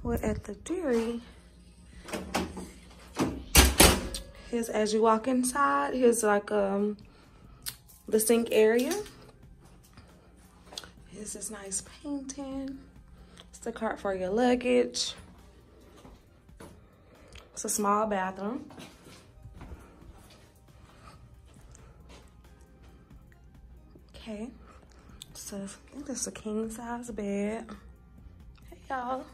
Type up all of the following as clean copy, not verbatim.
We're at the Drury. Here's, as you walk inside, here's like the sink area. Here's this nice painting. It's the cart for your luggage. It's a small bathroom. Okay, so I think this is a king size bed. Hey y'all.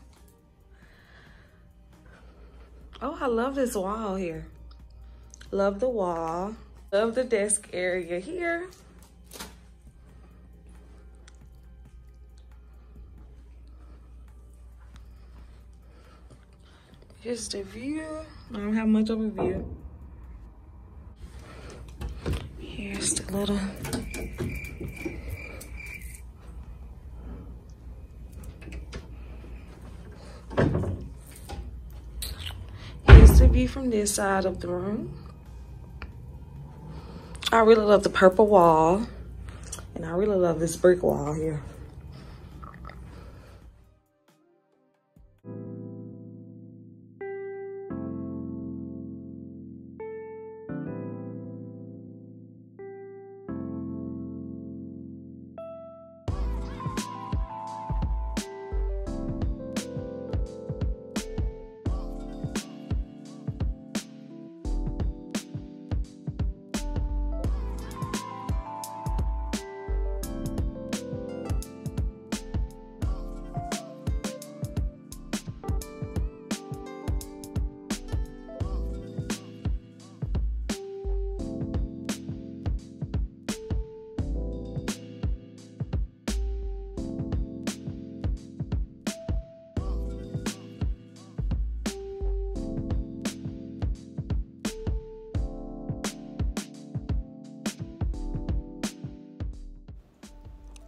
Oh, I love this wall here. Love the wall. Love the desk area here. Here's the view. I don't have much of a view. Here's the little view from this side of the room. I really love the purple wall, and I really love this brick wall here.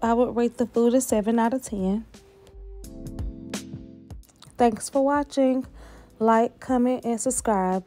I would rate the food a 7 out of 10. Thanks for watching. Like, comment, and subscribe.